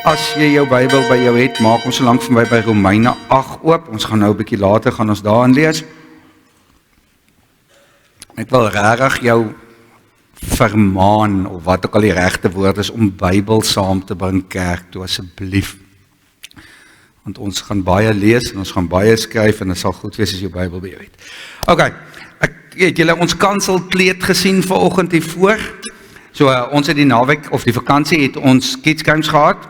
As jy jou Bybel by jou het, maak ons so lank van by Romeine 8 oop. Ons gaan nou 'n bietjie later gaan ons daarin lees. Ek wil regtig jou vermaan, of wat ook al die regte woord is, om Bybel saam te bring kerk toe, asseblief. Want ons gaan baie lees en ons gaan baie skryf en dit sal goed wees as jou Bybel by jou het. Ok, ek het julle ons kanselkleed gesien vanoggend hiervoor. So ons het die naweek of die vakansie het ons kids games gehad.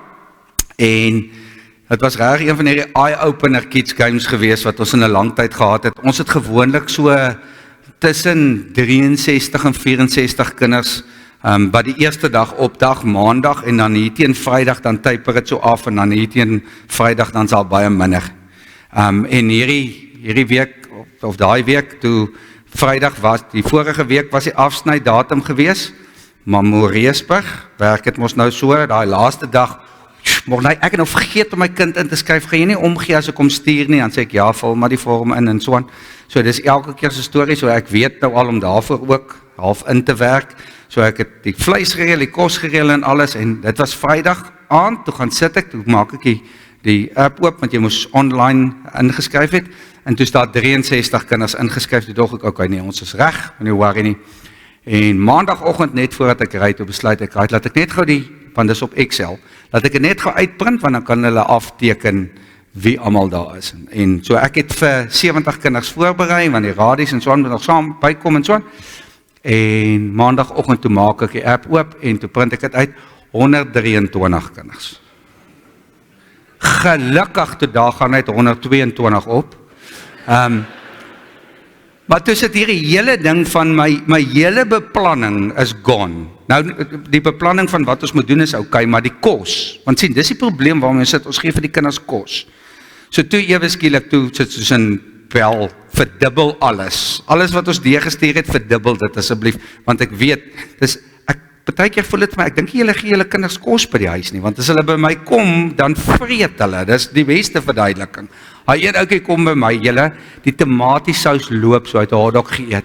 En het was regtig een van die eye-opener kids games gewees wat ons in 'n lang tyd gehad het. Ons het gewoonlik so tussen 63 en 64 kinders wat die eerste dag opdag, maandag, en dan hier teen Vrydag, dan typer het so af, en dan hier teen Vrydag, dan sal baie minder. En hierdie week, of daai week, toe Vrydag was, die vorige week was die afsnydatum gewees, maar Moreesburg, werk het mos nou so, daai laaste dag, maar ek het nou vergeet om my kind in te skryf, gaan jy nie omgee as ek hom stuur nie, dan sê ek, ja, vul maar die vorm in en so aan. So dis elke keer so storie, so ek weet nou al om daarvoor ook half in te werk, so ek het die vleis gereël, die kos gereël en alles, en dit was Vrydag aand, toe gaan sit ek, toe maak ek die app oop, want jy moes online ingeskryf het, en toe staan 63 kinders ingeskryf, toe dog ek, okay, nee, ons is reg, nie worry nie. En maandagoggend net voordat ek ry, toe besluit ek, laat ek net gou want dis op Excel, laat ek net gou uitprint, want dan kan hulle afteken wie almal daar is. En so ek het vir 70 kinders voorberei, want die radies en so aan moet nog saam bykom en so aan. En maandagoggend toe maak ek die app oop, en toe print ek dit uit, 123 kinders. Gelukkig toe daar gaan uit 122 op. Maar toe sit hierdie hele ding van my hele beplanning is gone. Nou, die beplanning van wat ons moet doen is okay, maar die kos, want sien, dis die probleem waarom ons sit, ons gee vir die kinders kos. So toe ewe skielik, toe sit soos in wel, verdubbel alles wat ons deurgestuur het, verdubbel dit asseblief, want ek weet, partykeer voel dit vir my, ek dink julle gee julle kinders kos by die huis nie, want as hulle by my kom, dan vreet hulle, dis die beste verduideliking. Hy een ouetjie kom by my, julle, die tomatiesous loop, so hy het 'n hotdog geëet,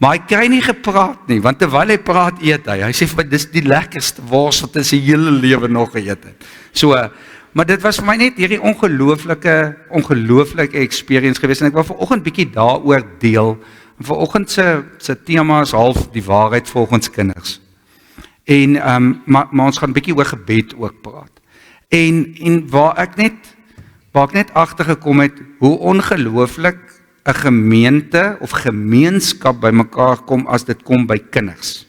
maar hy kry nie gepraat nie, want terwyl hy praat eet hy sê vir my, dis die lekkerste wors wat hy sy hele lewe nog geëet het. So, maar dit was vir my net hierdie ongelooflike experience gewees, en ek wil vanoggend bietjie daaroor deel, en vanoggend se tema is half die waarheid volgens kinders. En, maar ons gaan bietjie oor gebed ook praat. En waar ek net agtergekom het, hoe ongelooflik 'n gemeente of gemeenskap by mekaar kom as dit kom by kinders.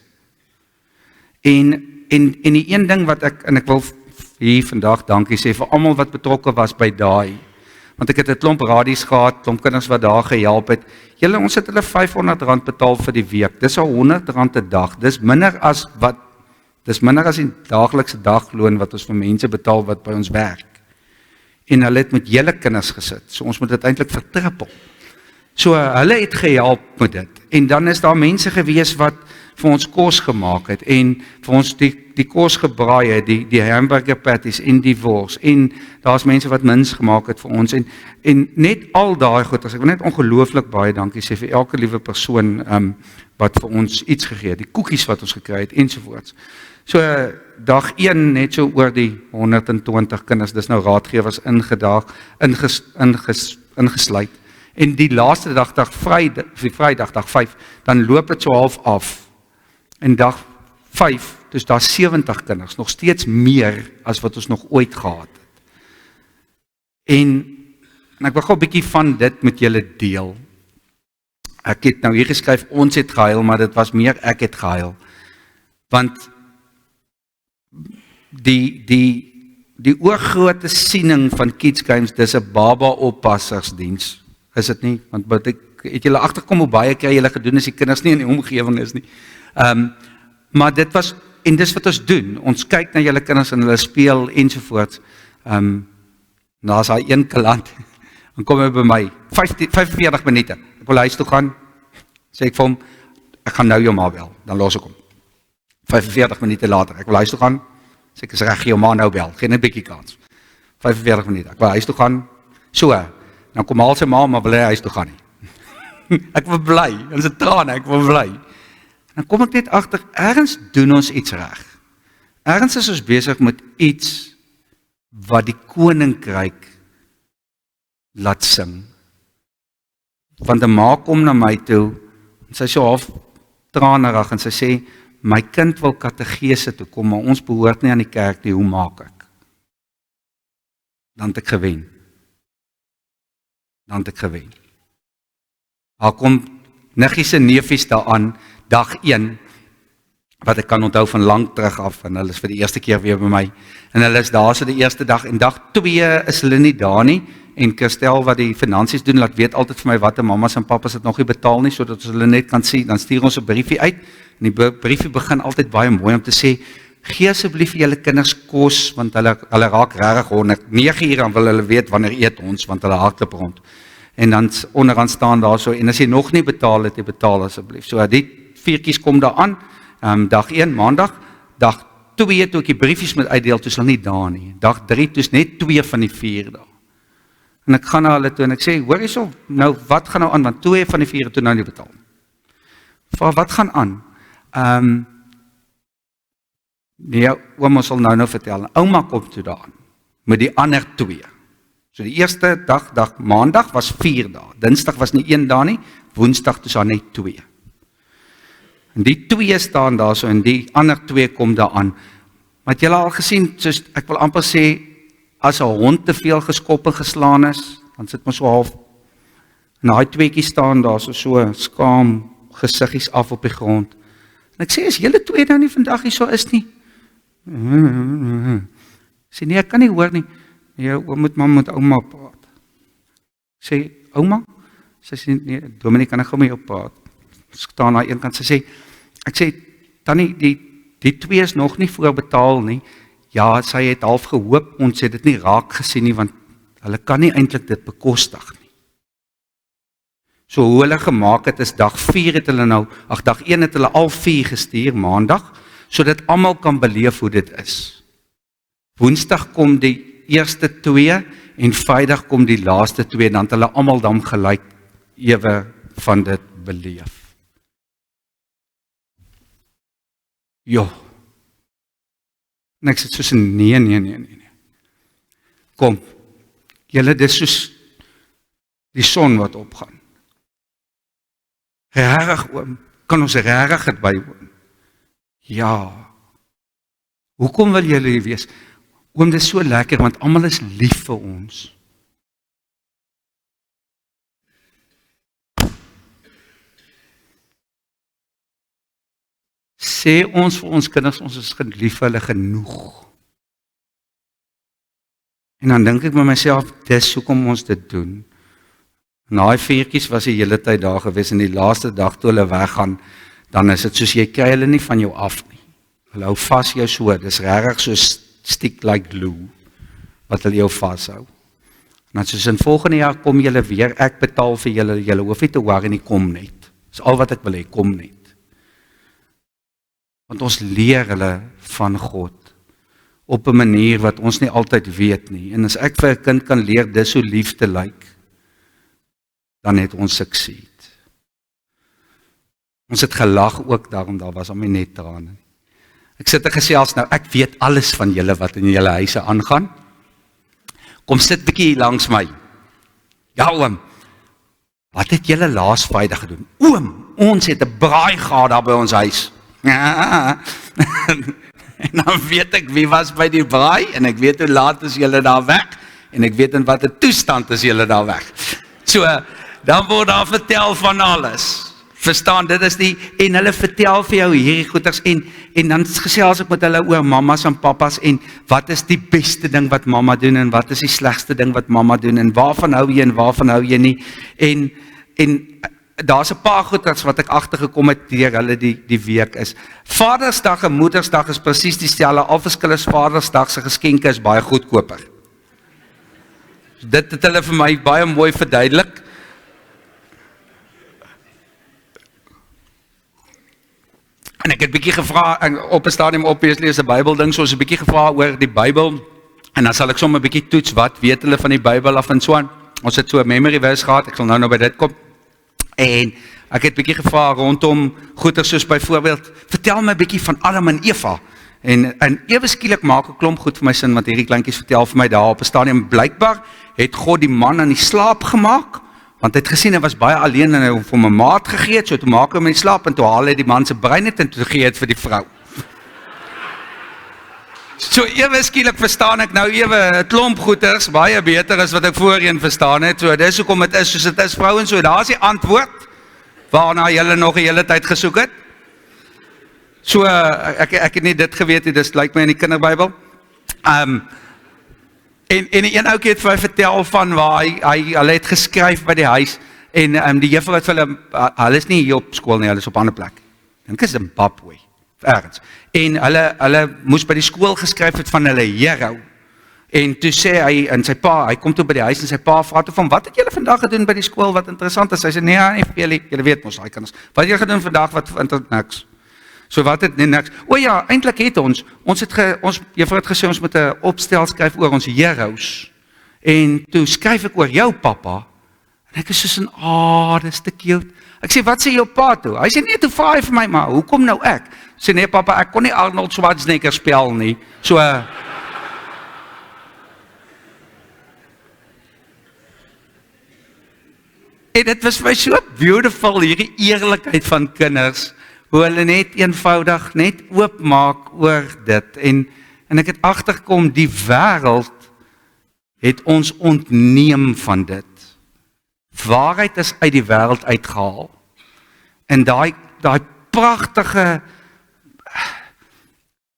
En die een ding wat ek wil hier vandag dankie sê vir almal wat betrokke was by daai, want ek het 'n klomp radies gehad, klomp kinders wat daar gehelp het. Julle, ons het hulle R500 betaal vir die week, dis al R100 'n dag, dis minder as die daaglikse dagloon wat ons vir mense betaal wat by ons werk. En hulle het met julle kinders gesit, so ons moet dit eintlik vertrippel. So hulle het gehelp met dit, en dan is daar mense gewees wat vir ons kos gemaak het, en vir ons die kos gebraai het, die hamburger patties en die wors, en daar's mense wat mins gemaak het vir ons, en net al daai goed, ek wil net ongelooflik baie dankie sê vir elke liewe persoon wat vir ons iets gegee het, die koekies wat ons gekry het, ensovoorts. So dag 1 net so oor die 120 kinders, dis nou raadgewers ingesluit, en die laaste dag Vrydag, dag 5, dan loop het so half af, en dag 5, dus daar 70 kinders, nog steeds meer as wat ons nog ooit gehad het. En ek wil gou 'n bietjie van dit met julle deel. Ek het nou hier geskryf, ons het gehuil, maar dit was meer ek het gehuil, want die oorgrootte siening van Kids Games, dis 'n baba oppassersdiens, is dit nie? Want het julle agterkom hoe baie kry julle gedoen as die kinders nie in die omgewing is nie. Maar dit was, en dis wat ons doen, ons kyk na julle kinders en hulle speel ensovoorts. Na's hy een kaland, dan kom hy by my, 45 minute, ek wil huis toe gaan, sê ek vir hom, ek gaan nou jou ma bel, dan los ek hom. 45 minute later, ek wil huis toe gaan, sê ek is reg, jou ma nou bel, geen 'n bietjie kans. 45 minute, ek wil huis toe gaan, so, dan kom al sy ma, maar wil hy huis toe gaan nie. Ek wil bly, en se trane, ek wil bly. En dan kom ek net agter, ergens doen ons iets reg. Ergens is ons besig met iets wat die koninkryk laat sing. Want 'n ma kom na my toe, en sy is so half tranerig, en sy sê, my kind wil kategese toe kom, maar ons behoort nie aan die kerk nie, hoe maak ek? Dan het ek gewen. Daar kom niggies en neefies daaraan, dag 1, wat ek kan onthou van lank terug af, en hulle is vir die eerste keer weer by my, en hulle is daar so die eerste dag, en dag 2 is hulle nie daar nie, en Kirstel wat die finansies doen, laat weet altyd vir my wat mamas en papas het nog nie betaal nie, sodat ons hulle net kan sien, dan stuur ons 'n briefie uit, en die briefie begin altyd baie mooi om te sê, gee asseblief vir julle kinders kos, want hulle raak regtig honderd, 9 uur dan wil hulle weet wanneer eet ons, want hulle hardloop rond. En dan onderaan staan daar so, en as jy nog nie betaal het, jy betaal asseblief. So die 4 kom daar aan, dag 1, maandag, dag 2, toe ek die briefies moet uitdeel, toe is hulle nie daar nie. Dag 3, toe is net 2 van die 4 daar. En ek gaan na hulle toe, en ek sê, hoor hierso, nou, wat gaan nou aan, want 2 van die 4 toe nou nie betaal. Wat gaan aan? Nee, ouma sal nou vertel, ouma kom toe daan, met die ander 2. So die eerste dag maandag was 4 dae, dinsdag was nie 1 dag nie, woensdag toe is daar net 2. En die 2 staan daar so, en die ander 2 kom daar aan. Maar het julle al gesien, soos, ek wil amper sê, as 'n hond te veel geskop en geslaan is, dan sit my so half, en daai 2 staan daar so skaam, gesiggies af op die grond. En ek sê, is julle 2 nou nie vandag hier so is nie? Sê, nee, ek kan nie hoor nie. Nee, moet ouma praat. Sê, ouma? Sy sê, nee, Dominie, kan ek gou met jou praat? Staan aan een kant, ek sê, Tannie, die 2 is nog nie voorbetaal nie. Ja, sy het half gehoop, ons het dit nie raak gesien nie, want hulle kan nie eintlik dit bekostig nie. So hoe hulle gemaak het, is dag 4 het hulle nou, dag 1 het hulle al 4 gestuur, maandag, sodat almal kan beleef hoe dit is. Woensdag kom die eerste 2, en Vrydag kom die laaste 2, dan het hulle almal dan gelyk ewe van dit beleef. Jo. En ek sê soos, nee. Kom, julle, dis soos die son wat opgaan. Regtig, oom, kan ons regtig dit bywoon? Ja. Hoekom wil julle hier wees? Oom, dit is so lekker, want almal is lief vir ons. Sê ons vir ons kinders, ons is lief vir hulle genoeg. En dan dink ek met myself, dis hoekom ons dit doen. En daai 4 was die hele tyd daar gewees, en die laaste dag toe hulle weggaan, dan is dit soos, jy kry hulle nie van jou af nie. Hulle hou vas jou so, dis regtig so stick like glue, wat hulle jou vashou. En dan soos in volgende jaar kom julle weer, ek betaal vir julle hoef nie te worry nie, kom net. Dis al wat ek wil hê, kom net. Want ons leer hulle van God, op 'n manier wat ons nie altyd weet nie. En as ek vir 'n kind kan leer, dis hoe liefde lyk, dan het ons succeed. Ons het gelag ook daarom, daar was al my net trane. Ek sit en gesels nou, ek weet alles van julle wat in julle huise aangaan. Kom sit bietjie hier langs my. Ja oom, wat het julle laas Vrydag gedoen? Oom, ons het 'n braai gehad daar by ons huis. Ja. En dan weet ek wie was by die braai, en ek weet hoe laat is julle daar weg, en ek weet in watter toestand is julle daar weg. So, dan word daar vertel van alles. Verstaan, dit is en hulle vertel vir jou hierdie goeders, en dan gesels ek met hulle oor mamas en papas, en wat is die beste ding wat mamma doen, en wat is die slegste ding wat mamma doen, en waarvan hou jy, en waarvan hou jy nie, en daar's 'n paar goeders wat ek agtergekom het deur hulle die week is. Vadersdag en Moedersdag is presies dieselfde, al verskil is Vadersdag se geskenke is baie goedkoper. Dit het hulle vir my baie mooi verduidelik. En ek het bietjie gevra, op 'n stadium obviously is 'n Bybel ding, so 'n bietjie gevra oor die Bybel, en dan sal ek sommer 'n bietjie toets, wat weet hulle van die Bybel af en so aan. Ons het so 'n memory verse gehad, ek sal nou by dit kom. En ek het bietjie gevra rondom goeie soos byvoorbeeld, vertel my bietjie van Adam en Eva. En ewe skielik maak 'n klomp goed vir my sin, want hierdie kleintjies vertel vir my daar op 'n stadium, blykbaar het God die man aan die slaap gemaak, want hy het gesien hy was baie alleen en hy het hom 'n maat gegee, so toe maak hy hom in slaap en toe haal hy die man se brein uit en toe gee dit vir die vrou. So ewe skielik verstaan ek nou ewe 'n klomp goeters, baie beter as wat ek voorheen verstaan het, so dis hoekom dit is soos dit is, vrouens, so daar's die antwoord, waarna julle nog 'n hele tyd gesoek het. So, ek het nie dit geweet nie, dis lyk my in die kinderbybel. En een ouetjie het vir my vertel van waar hulle het geskryf by die huis, en die juffrou het vir hulle is nie hier op skool nie, hulle is op 'n ander plek. Dink is Zimbabwe, ergens. En hulle moes by die skool geskryf het van hulle hero. En toe sê hy, en sy pa, hy kom toe by die huis en sy pa vra toe van, wat het julle vandag gedoen by die skool, wat interessant is? Hy sê, nee, julle weet mos, hy kan ons, wat het julle gedoen vandag, wat niks. So wat het, nee, niks. O ja, eintlik het ons juffrou het gesê, ons moet 'n opstel skryf oor ons heroes. En toe skryf ek oor jou pappa, en ek is soos dis te cute. Ek sê, wat sê jou pa toe? Hy sê, nee, toe vra hy vir my, maar hoekom nou ek? Sê, nee papa, ek kon nie Arnold Schwarzenegger spel nie, so... En dit was my so beautiful, hierdie eerlikheid van kinders, hoe hulle net eenvoudig net oopmaak oor dit, en ek het agtergekom, die wêreld het ons ontneem van dit. Waarheid is uit die wêreld uitgehaal, en daai pragtige,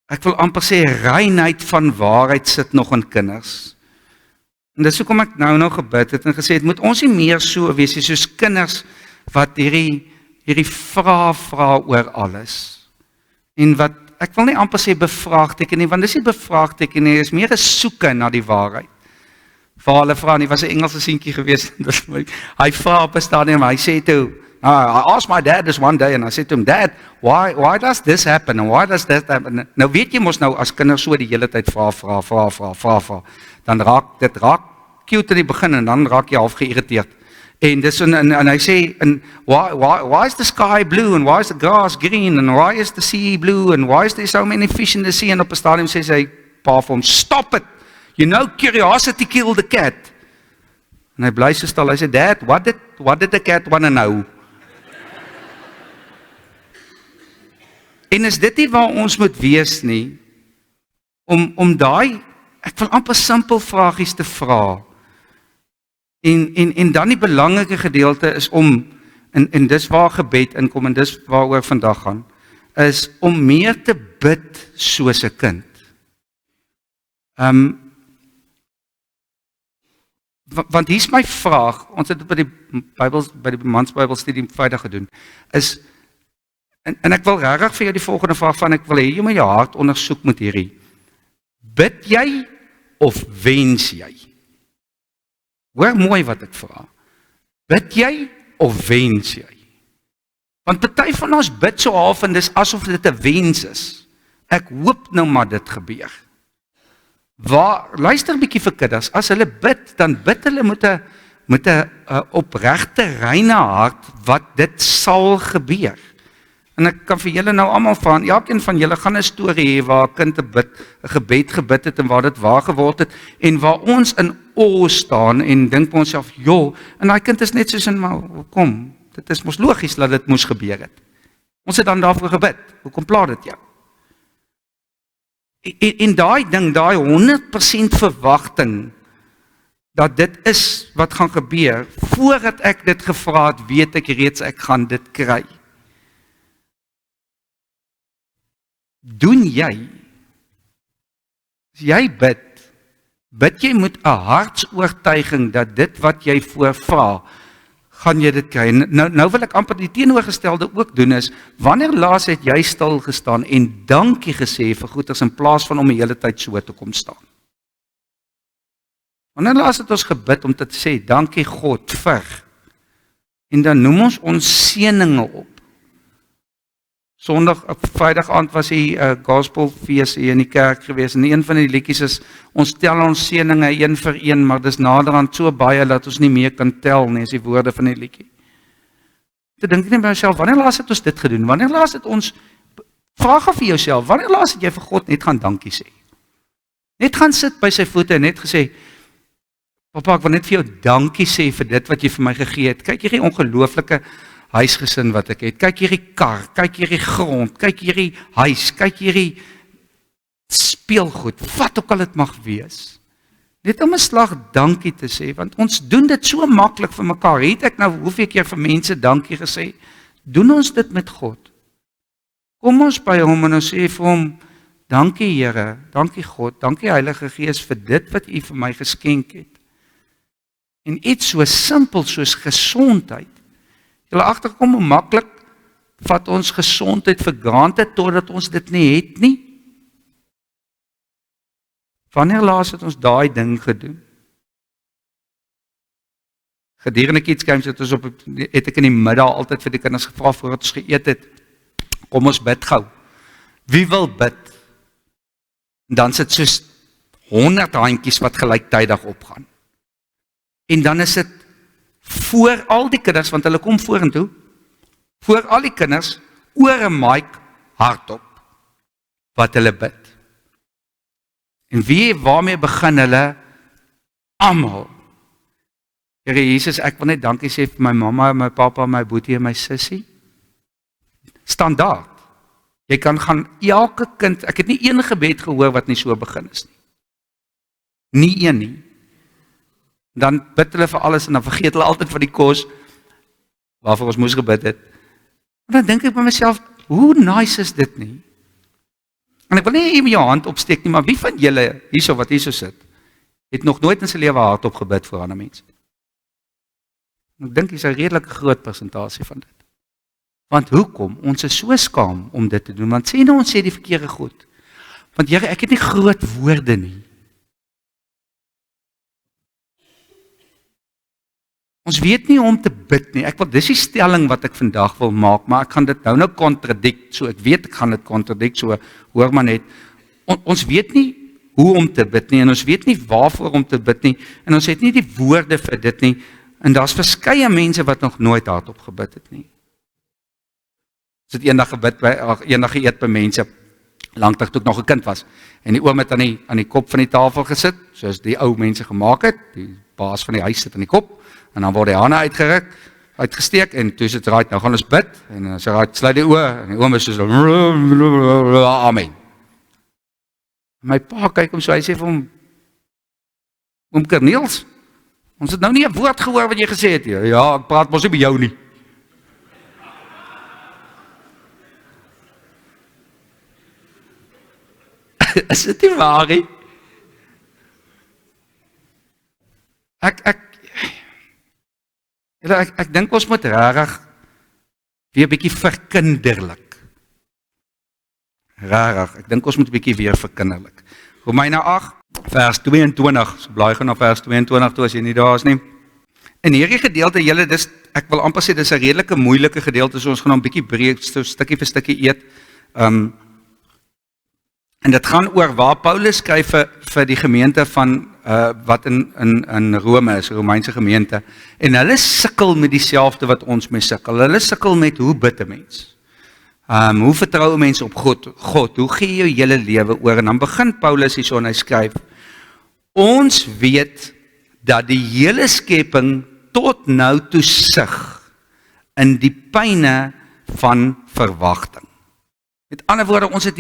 ek wil amper sê, reinheid van waarheid sit nog in kinders. En dis hoekom ek nou gebid het en gesê het, moet ons nie meer so wees, soos kinders, wat hierdie vra oor alles. En wat, ek wil nie amper sê bevraagteken nie, want dis nie bevraagteken nie, is meer 'n soeke na die waarheid. Waar hulle vra, nie was 'n Engelse seentjie gewees, hy vra op 'n stadium, hy sê toe, I asked my dad this one day, and I said to him, Dad, why does this happen, and why does that happen? Nou weet jy mos nou, as kinders so die hele tyd vra, dan raak cute in die begin, en dan raak jy half geïrriteerd. En dis en hy sê, why is the sky blue, and why is the grass green, and why is the sea blue, and why is there so many fish in the sea? En op 'n stadium sê sy pa vir hom, stop it, you know curiosity killed the cat. En hy bly so stil, hy sê, Dad, what did the cat want to know? En is dit nie waar ons moet wees nie, om daai, ek wil amper simpel vragies te vra, en dan die belangrike gedeelte is om, en dis waar gebed inkom, en dis waaroor vandag gaan, is om meer te bid soos 'n kind. Want hier's my vraag, ons het by die mansbybelstudie Vrydag gedoen, is, en ek wil regtig vir jou die volgende vraag van, ek wil hê jy moet jou hart ondersoek met hierdie, bid jy of wens jy? Hoor mooi wat ek vra. Bid jy of wens jy? Want party van ons bid so half en dis asof dit 'n wens is. Ek hoop nou maar dit gebeur. Luister 'n bietjie vir kinders, as hulle bid, dan bid hulle met 'n opregte, reine hart wat dit sal gebeur. En ek kan vir julle nou almal vra, elkeen van julle gaan 'n storie hê waar 'n kind 'n gebed gebid het en waar dit waar geword het en waar ons in awe staan en dink by onsself, joh, en daai kind is net soos in, maar hoekom? Dit is mos logies dat dit moes gebeur het. Ons het dan daarvoor gebid. Hoekom pla dit jou? En daai ding, daai 100% verwagting dat dit is wat gaan gebeur, voordat ek dit gevra het, weet ek reeds ek gaan dit kry. Doen jy, as jy bid jy met 'n hartsoortuiging dat dit wat jy voorvra, gaan jy dit kry. Nou wil ek amper die teenoorgestelde ook doen is, wanneer laas het jy stil gestaan en dankie gesê vir goeders in plaas van om die hele tyd so te kom staan? Wanneer laas het ons gebid om te sê, dankie God vir, en dan noem ons seëninge op. Sondag, Vrydag aand was die gospelfees hier in die kerk gewees, en een van die liedjies is, ons tel ons seëninge een vir een, maar dis naderhand so baie dat ons nie meer kan tel nie, is die woorde van die liedjie. Toe dink ek net by myself, wanneer laas het ons dit gedoen? Wanneer laas het ons, vraag af vir jouself, wanneer laas het jy vir God net gaan dankie sê? Net gaan sit by sy voete en net gesê, Papa, ek wil net vir jou dankie sê vir dit wat jy vir my gegee het. Kyk hierdie ongelooflike huisgesin wat ek het. Kyk hierdie kar, kyk hierdie grond, kyk hierdie huis, kyk hierdie speelgoed, wat ook al dit mag wees. Net om 'n slag dankie te sê, want ons doen dit so maklik vir mekaar. Het ek nou hoeveel keer vir mense dankie gesê? Doen ons dit met God? Kom ons by hom en ons sê vir hom, dankie Here, dankie God, dankie Heilige Gees vir dit wat U vir my geskenk het. En iets so simpel soos gesondheid. Julle agterkom hoe maklik vat ons gesondheid vir granted totdat ons dit nie het nie. Wanneer laas het ons daai ding gedoen? Gedurende Kids Camps het ek in die middag altyd vir die kinders gevra voordat ons geëet het. Kom ons bid gou. Wie wil bid? En dan sit soos 100 handjies wat gelyktydig opgaan. En dan is dit voor al die kinders, want hulle kom vorentoe, voor al die kinders, oor 'n mic hardop, wat hulle bid. En waarmee begin hulle? Almal. Here Jesus, ek wil net dankie sê vir my mamma, my pappa, my boetie en my sussie. Standaard. Jy kan gaan, elke kind, ek het nie een gebed gehoor wat nie so begin is nie. Nie een nie. Dan bid hulle vir alles en dan vergeet hulle altyd van die kos waarvoor ons moes gebid het. En dan dink ek by myself, hoe nice is dit nie? En ek wil nie met jou hand opsteek nie, maar wie van julle hierso wat hierso sit, het nog nooit in sy lewe hardop gebid vir ander mense? Ek dink dis 'n redelike groot persentasie van dit. Want hoekom? Ons is so skaam om dit te doen, want sê nou ons sê die verkeerde goed. Want Here, ek het nie groot woorde nie. Ons weet nie om te bid nie. Dis die stelling wat ek vandag wil maak, maar ek gaan dit nou contradict, so ek weet ek gaan dit contradict, so hoor maar net. Ons weet nie hoe om te bid nie, en ons weet nie waarvoor om te bid nie, en ons het nie die woorde vir dit nie, en daar's verskeie mense wat nog nooit hardop gebid het nie. Ons het eendag geëet by mense, lanktyd toe ek nog 'n kind was, en die oom het aan die kop van die tafel gesit, soos die ou mense gemaak het, die baas van die huis sit aan die kop, en dan word die hande uitgesteek, en toe sit right, nou gaan ons bid, en dan sê right, sluit die oë, en die oom is soos, amen. My pa kyk hom so, hy sê vir hom, oom Corneels, ons het nou nie 'n woord gehoor wat jy gesê het, ja, ek praat mos nie by jou nie. Is dit nie waar nie? Ek dink ons moet regtig weer 'n bietjie verkinderlik. Regtig, ek dink ons moet 'n bietjie weer verkinderlik. Romeine 8 vers 22, so blaai gaan na vers 22 toe as jy nie daar is nie. In hierdie gedeelte, ek wil amper sê dis 'n redelike moeilike gedeelte, so ons gaan hom 'n bietjie breek, so stukkie vir stukkie eet. En dit gaan oor waar Paulus skryf vir die gemeente van wat in Rome is, Romeinse gemeente. En hulle sukkel met dieselfde wat ons mee sukkel. Hulle sukkel met hoe bid 'n mens. Hoe vertrou 'n mens op God? Hoe gee jy jou hele lewe oor? En dan begin Paulus hierso en hy skryf: ons weet dat die hele skepping tot nou toe sug in die pyne van verwagting. Met ander woorde, ons het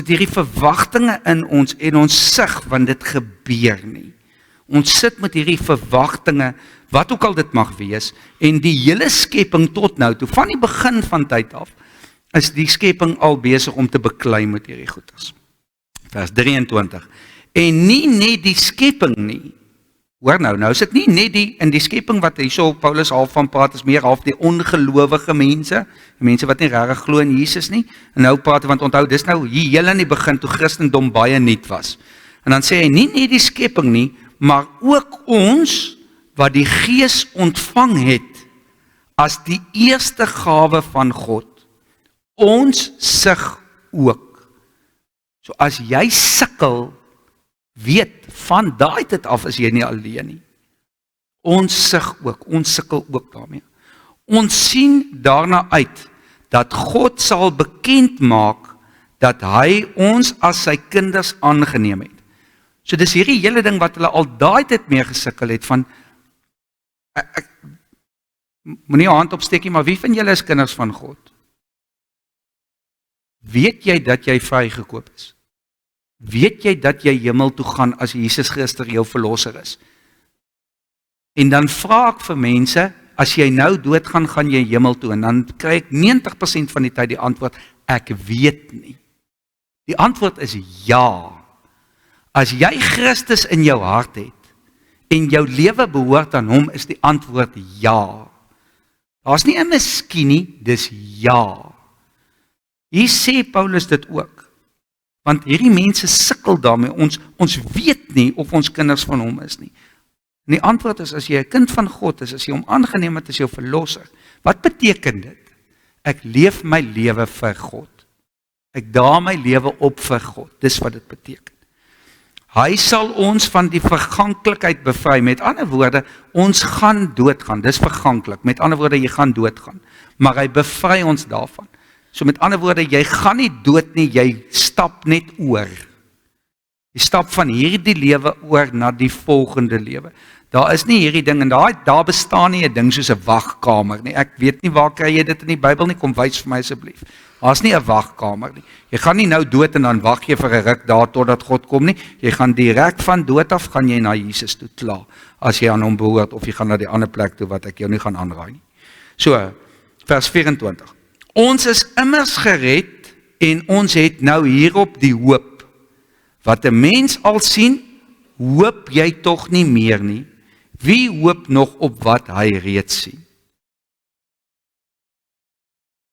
hierdie verwagtinge in ons en ons sug, want dit gebeur nie. Ons sit met hierdie verwagtinge, wat ook al dit mag wees, en die hele skepping tot nou toe, van die begin van tyd af, is die skepping al besig om te beklei met hierdie goeders. Vers 23. En nie net die skepping nie. Hoor nou is dit nie net in die skepping wat hierso Paulus half van praat, is meer half die ongelowige mense, die mense wat nie regtig glo in Jesus nie. En nou praat hy, want onthou, dis nou hier heel in die begin toe Christendom baie nuut was. En dan sê hy nie net die skepping nie, maar ook ons wat die Gees ontvang het as die eerste gawe van God. Ons sug ook. So as jy sukkel, weet, van daai tyd af is jy nie alleen nie. Ons sug ook, ons sukkel ook daarmee. Ons sien daarna uit dat God sal bekend maak dat hy ons as sy kinders aangeneem het. So dis hierdie hele ding wat hulle al daai tyd mee gesukkel het van ek moenie jou hand opsteek nie, maar wie van julle is kinders van God? Weet jy dat jy vrygekoop is? Weet jy dat jy hemel toe gaan as Jesus Christus jou verlosser is? En dan vra ek vir mense, as jy nou doodgaan, gaan jy hemel toe, en dan kry ek 90% van die tyd die antwoord, ek weet nie. Die antwoord is ja. As jy Christus in jou hart het, en jou lewe behoort aan hom, is die antwoord ja. Daar's nie 'n miskien nie, dis ja. Hier sê Paulus dit ook, want hierdie mense sukkel daarmee, ons weet nie of ons kinders van hom is nie. En die antwoord is, as jy 'n kind van God is, as jy hom aangeneem het as jou verlosser, wat beteken dit? Ek leef my lewe vir God. Ek daag my lewe op vir God, dis wat dit beteken. Hy sal ons van die verganklikheid bevry, met ander woorde, ons gaan doodgaan, dis verganklik, met ander woorde, jy gaan doodgaan, maar hy bevry ons daarvan. So met ander woorde, jy gaan nie dood nie, jy stap net oor. Jy stap van hierdie lewe oor na die volgende lewe. Daar is nie hierdie ding, en daar bestaan nie 'n ding soos 'n wagkamer nie. Ek weet nie waar kry jy dit in die Bybel nie, kom wys vir my asseblief. Daar's nie 'n wagkamer nie. Jy gaan nie nou dood en dan wag jy vir 'n ruk daar totdat God kom nie. Jy gaan direk van dood af, gaan jy na Jesus toe, klaar. As jy aan hom behoort, of jy gaan na die ander plek toe wat ek jou nie gaan aanraai nie. So, vers 24. Ons is immers gered, en ons het nou hierop die hoop. Wat 'n mens al sien, hoop jy tog nie meer nie. Wie hoop nog op wat hy reeds sien?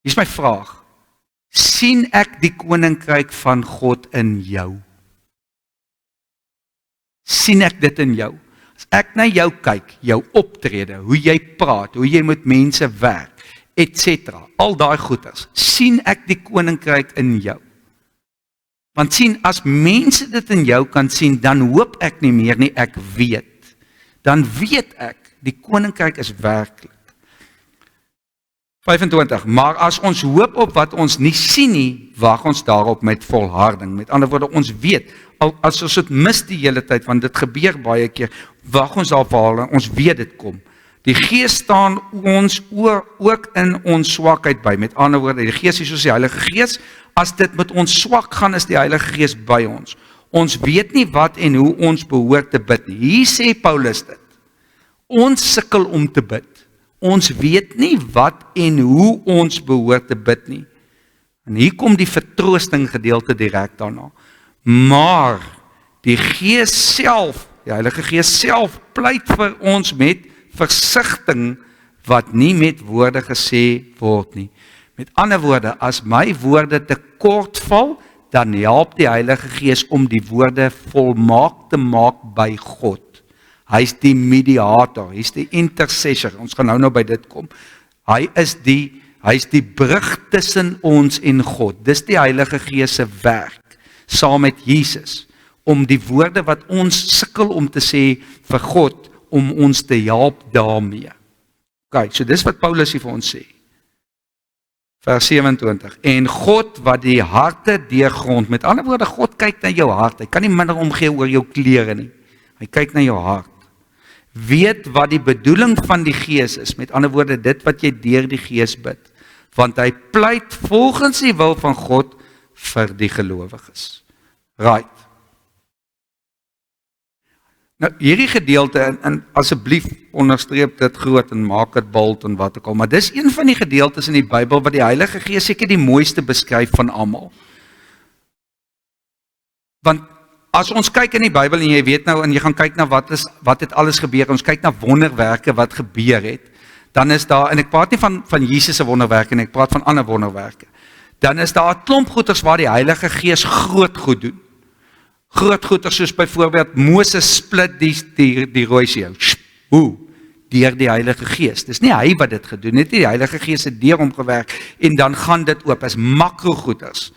Hier is my vraag. Sien ek die koninkryk van God in jou? Sien ek dit in jou? As ek na jou kyk, jou optrede, hoe jy praat, hoe jy met mense werk, etc. Al daai goeders, sien ek die koninkryk in jou? Want sien, as mense dit in jou kan sien, dan hoop ek nie meer nie, ek weet. Dan weet ek, die koninkryk is werklik. 25, maar as ons hoop op wat ons nie sien nie, wag ons daarop met volharding. Met ander woorde, ons weet, as ons dit mis die hele tyd, want dit gebeur baie keer, wag ons daarop volharding, ons weet dit kom. Die Gees staan ons ook in ons swakheid by. Met ander woorde, die Gees is soos die Heilige Gees. As dit met ons swak gaan, is die Heilige Gees by ons. Ons weet nie wat en hoe ons behoort te bid nie. Hier sê Paulus dit. Ons sukkel om te bid. Ons weet nie wat en hoe ons behoort te bid nie. En hier kom die vertroosting gedeelte direk daarna. Maar die Gees self, die Heilige Gees self, pleit vir ons met versigtiging wat nie met woorde gesê word nie. Met ander woorde, as my woorde te kort val, dan help die Heilige Gees om die woorde volmaak te maak by God. Hy is die mediator, hy is die intercessor. Ons gaan nou by dit kom. Hy is die brug tussen ons en God. Dis die Heilige Gees se werk, saam met Jesus, om die woorde wat ons sukkel om te sê vir God, om ons te help daarmee. Okay, so dis wat Paulus hier vir ons sê. Vers 27, en God wat die harte deurgrond, met ander woorde, God kyk na jou hart, hy kan nie minder omgee oor jou klere nie, hy kyk na jou hart, weet wat die bedoeling van die Gees is, met ander woorde, dit wat jy deur die Gees bid, want hy pleit volgens die wil van God vir die gelowiges. Right. Nou, hierdie gedeelte, en asseblief onderstreep dit groot en maak dit bold en wat ook al, maar dis een van die gedeeltes in die Bybel wat die Heilige Gees seker die mooiste beskryf van almal. Want as ons kyk in die Bybel en jy weet nou, en jy gaan kyk na wat het alles gebeur, ons kyk na wonderwerke wat gebeur het, dan is daar, en ek praat nie van Jesus se wonderwerke, en ek praat van ander wonderwerke, dan is daar 'n klomp goeders waar die Heilige Gees groot goed doen. Groot goeders soos byvoorbeeld Moses split die rooi see. Hoe? Deur die Heilige Gees. Dis nie hy wat dit gedoen het nie, die Heilige Gees het deur hom gewerk en dan gaan dit oop as makrogoeders.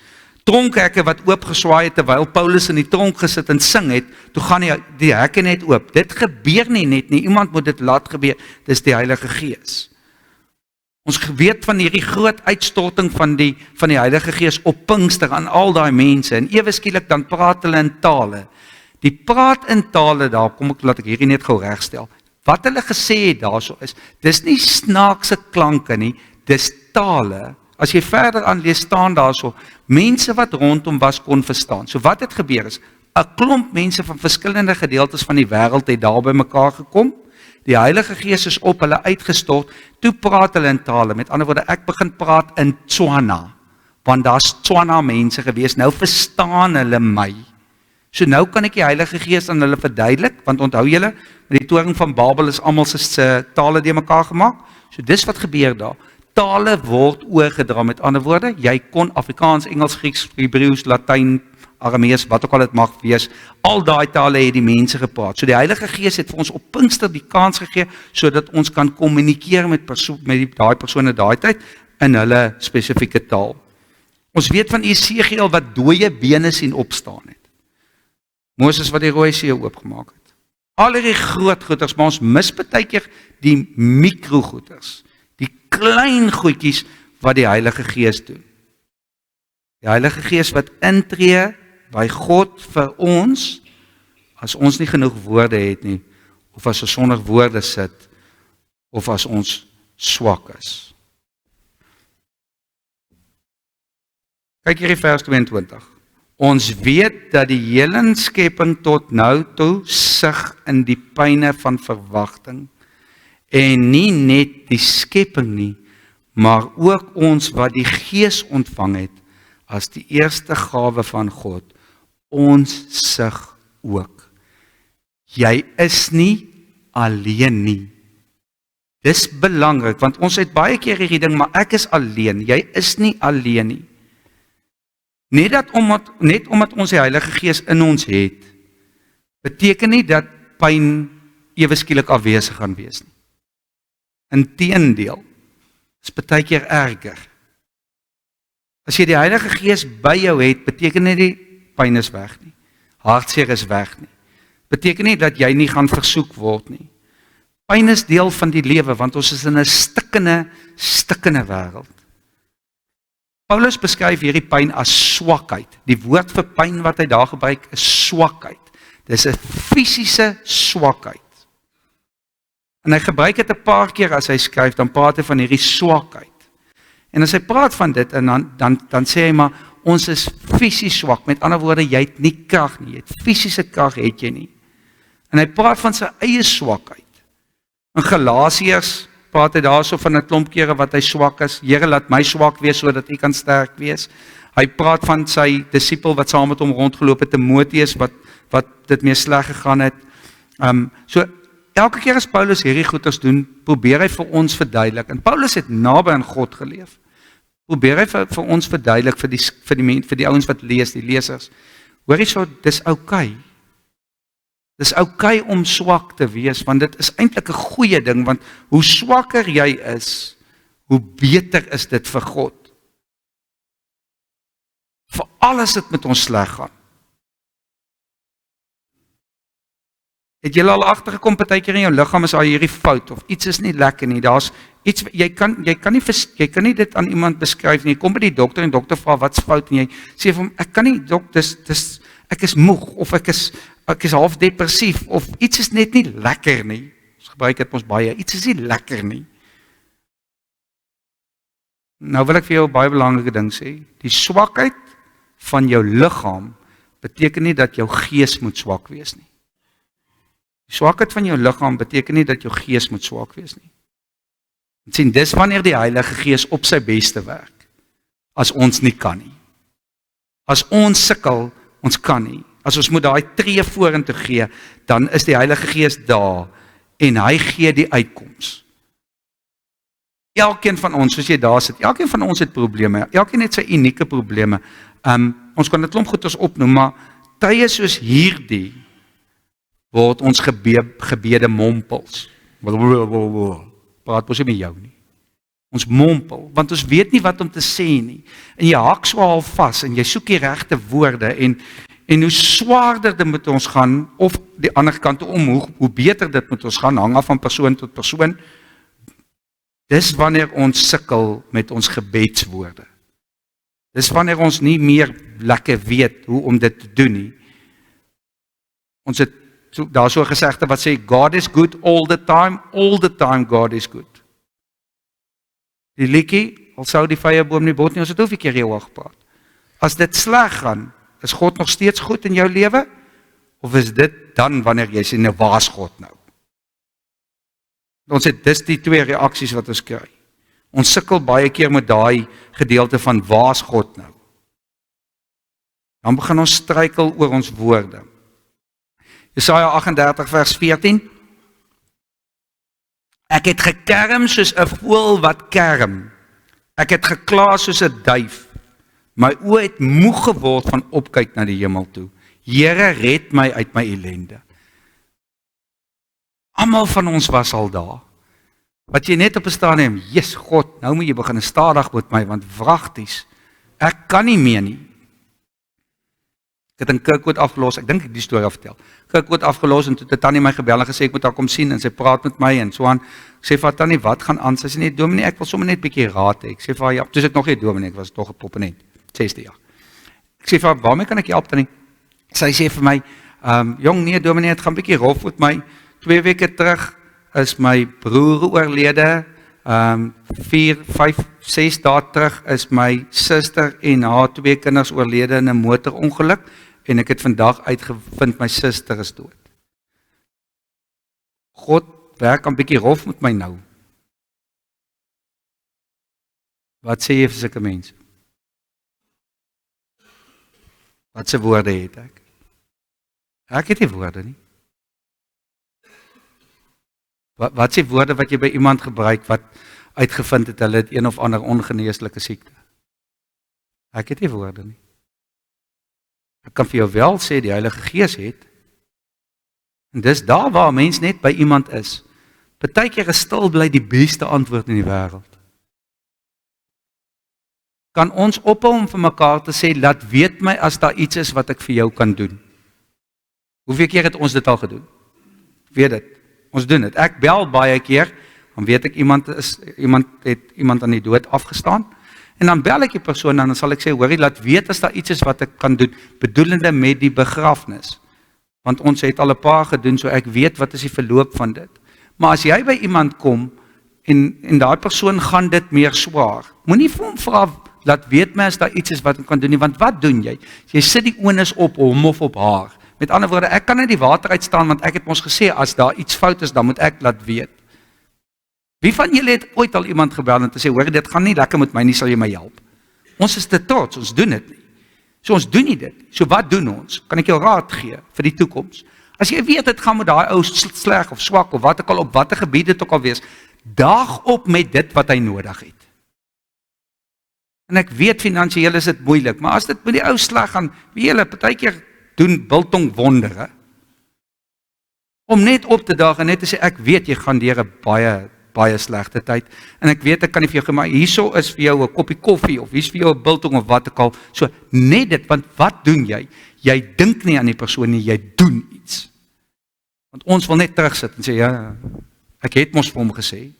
Tronkhekke wat oopgeswaai het terwyl Paulus in die tronk gesit en sing het, toe gaan die hekke net oop. Dit gebeur nie net nie, iemand moet dit laat gebeur. Dis die Heilige Gees. Ons weet van hierdie groot uitstorting van die Heilige Gees op Pinkster aan al daai mense, en ewe skielik dan praat hulle in tale. Die praat in tale daar, laat ek hierdie net gou regstel. Wat hulle gesê het daarso is, dis nie snaakse klanke nie, dis tale. As jy verder aanlees staan daarso, mense wat rondom was kon verstaan. So wat het gebeur is, 'n klomp mense van verskillende gedeeltes van die wêreld het daar by mekaar gekom. Die Heilige Gees is op hulle uitgestort, toe praat hulle in tale. Met ander woorde, ek begin praat in Tswana, want daar's Tswana mense gewees, nou verstaan hulle my. So nou kan ek die Heilige Gees aan hulle verduidelik, want onthou julle, met die toring van Babel is almal se tale die mekaar gemaak. So dis wat gebeur daar. Tale word oorgedra, met ander woorde, jy kon Afrikaans, Engels, Grieks, Hebreëus, Latyn, Aramees, wat ook al dit mag wees, al daai tale het die mense gepraat. So die Heilige Gees het vir ons op Pinkster die kans gegee, sodat ons kan kommunikeer met daai persone daai tyd, in hulle spesifieke taal. Ons weet van Esegiel wat dooie bene sien opstaan het. Moses wat die Rooi See oopgemaak het. Al die groot goeders, maar ons mis baie keer die mikrogoeders, die klein goedjies wat die Heilige Gees doen. Die Heilige Gees wat intree by God vir ons, as ons nie genoeg woorde het nie, of as ons sonder woorde sit, of as ons swak is. Kyk hierdie vers 22. Ons weet dat die hele skepping tot nou toe sug in die pyne van verwagting, en nie net die skepping nie, maar ook ons wat die Gees ontvang het, as die eerste gawe van God, ons sug ook. Jy is nie alleen nie. Dis belangrik, want ons het baie keer hierdie ding, maar ek is alleen, jy is nie alleen nie. Net omdat ons die Heilige Gees in ons het, beteken nie dat pyn ewe skielik afwesig gaan wees nie. Inteendeel, is baie keer erger. As jy die Heilige Gees by jou het, beteken nie die pyn is weg nie. Hartseer is weg nie. Beteken nie dat jy nie gaan versoek word nie. Pyn is deel van die lewe, want ons is in 'n stikkende wêreld. Paulus beskryf hierdie pyn as swakheid. Die woord vir pyn wat hy daar gebruik is swakheid. Dis 'n fisiese swakheid. En hy gebruik dit 'n paar keer as hy skryf, dan praat hy van hierdie swakheid. En as hy praat van dit, en dan sê hy maar, ons is fisies swak. Met ander woorde, jy het nie krag nie. Jy het fisiese krag het jy nie. En hy praat van sy eie swakheid. In Galasiërs praat hy daarso van 'n klomp kere wat hy swak is. Here, laat my swak wees sodat U kan sterk wees. Hy praat van sy disipel wat saam met hom rondgeloop het, Timoteus, wat dit mee sleg gegaan het. So elke keer as Paulus hierdie goeders doen, probeer hy vir ons verduidelik. En Paulus het naby aan God geleef. Probeer hy vir ons verduidelik vir die ouens wat lees, die lesers. Hoor jy so, dis oukei. Dis oukei om swak te wees, want dit is eintlik 'n goeie ding, want hoe swakker jy is, hoe beter is dit vir God. Vir alles dit met ons sleg gaan. Het jy al agtergekom partykeer in jou liggaam is al hierdie fout of iets is nie lekker nie. Daar's iets jy kan nie dit aan iemand beskryf nie. Jy kom by die dokter en dokter vra wat's fout en jy sê vir hom ek kan nie dokter ek is moeg of ek is half depressief of iets is net nie lekker nie. Ons gebruik dit ons baie. Iets is nie lekker nie. Nou wil ek vir jou 'n baie belangrike ding sê. Die swakheid van jou liggaam beteken nie dat jou gees moet swak wees nie. Die swakheid van jou liggaam beteken nie dat jou gees moet swak wees nie. En sien, dis wanneer die Heilige Gees op sy beste werk. As ons nie kan nie. As ons sukkel, ons kan nie. As ons moet daai tree vorentoe gee, dan is die Heilige Gees daar en hy gee die uitkoms. Elkeen van ons, soos jy daar sit, elkeen van ons het probleme. Elkeen het sy unieke probleme. Ons kan 'n klomp goeders opnoem, maar tye soos hierdie word ons gebede mompels. Praat mos nie met jou nie. Ons mompel, want ons weet nie wat om te sê nie. En jy hak so half vas en jy soek die regte woorde en hoe swaarder dit met ons gaan, of die ander kant om, hoe beter dit met ons gaan, hang af van persoon tot persoon. Dis wanneer ons sukkel met ons gebedswoorde. Dis wanneer ons nie meer lekker weet hoe om dit te doen nie. Ons het daar so 'n gesegde wat sê, God is good all the time God is good. Die liedjie, al sou die vyeboom nie bot nie, ons het hoeveel keer hieroor gepraat. As dit sleg gaan, is God nog steeds goed in jou lewe? Of is dit dan wanneer jy sê, nou waar's God nou? Ons het dis die twee reaksies wat ons kry. Ons sukkel baie keer met daai gedeelte van waar's God nou? Dan begin ons struikel oor ons woorde. Jesaja 38 vers 14. Ek het gekerm soos 'n voël wat kerm. Ek het gekla soos 'n duif. My oë het moeg geword van opkyk na die hemel toe. Here, red my uit my ellende. Almal van ons was al daar. Wat jy net op 'n stadium, Jesus God, nou moet jy begin stadig met my, want wragties, ek kan nie meer nie. Ek het in Kirkwood afgelos, ek dink ek die storie vertel. Kirkwood afgelos en toe het Tannie my gebel en gesê ek moet haar kom sien en sy praat met my en so aan. Ek sê vir haar, Tannie, wat gaan aan? Sy sê nee, Dominee, ek wil sommer net 'n bietjie raad hê. Ek sê vir haar, ja, toe ek nog nie Dominee, ek was tog 'n poppenet, 6de jaar. Ek sê vir haar, waarmee kan ek help, Tannie? Sy sê vir my, jong, nee, Dominee, het gaan 'n bietjie rof met my. 2 weke terug is my broer oorlede. 4, 5, 6 dae terug is my suster en haar 2 kinders oorlede in 'n motorongeluk. En ek het vandag uitgevind my suster is dood. God werk 'n bietjie rof met my nou. Wat sê jy vir sulke mense? Wat se woorde het ek? Ek het nie woorde nie. Wat sê woorde wat jy by iemand gebruik wat uitgevind het hulle het een of ander ongeneeslike siekte? Ek het nie woorde nie. Ek kan vir jou wel sê die Heilige Gees het. En dis daar waar 'n mens net by iemand is. Partykeer is stil bly die beste antwoord in die wêreld. Kan ons ophou om vir mekaar te sê, laat weet my as daar iets is wat ek vir jou kan doen. Hoeveel keer het ons dit al gedoen? Weet dit, ons doen dit. Ek bel baie keer, dan weet ek iemand het iemand aan die dood afgestaan. En dan bel ek die persoon en dan sal ek sê, hoorie, laat weet as daar iets is wat ek kan doen, bedoelende met die begrafnis. Want ons het al 'n paar gedoen, so ek weet wat is die verloop van dit. Maar as jy by iemand kom, en daai persoon gaan dit meer swaar, moenie vir hom vra, laat weet my as daar iets is wat ek kan doen nie, want wat doen jy? Jy sit die onus op hom of op haar. Met ander woorde, ek kan in die water uitstaan, want ek het ons gesê, as daar iets fout is, dan moet ek laat weet. Wie van julle het ooit al iemand gebel en te sê, hoor, dit gaan nie lekker met my nie, sal jy my help? Ons is te trots, ons doen dit nie. So ons doen nie dit. So wat doen ons? Kan ek jou raad gee vir die toekoms? As jy weet, dit gaan met daai ou sleg of swak, of wat ook al op watter gebied dit ook al wees, daag op met dit wat hy nodig het. En ek weet, finansiëel is dit moeilik, maar as dit met die ou sleg gaan, wie julle, partykeer doen biltong wondere, om net op te daag en net te sê, ek weet, jy gaan deur 'n baie slegte tyd, en ek weet, ek kan nie vir jou, maar hierso is vir jou 'n koppie koffie, of hier's vir jou 'n biltong, of wat ook al, so, net dit, want wat doen jy? Jy dink nie aan die persoon nie, jy doen iets. Want ons wil net terugsit en sê, ja, ek het mos vir hom gesê,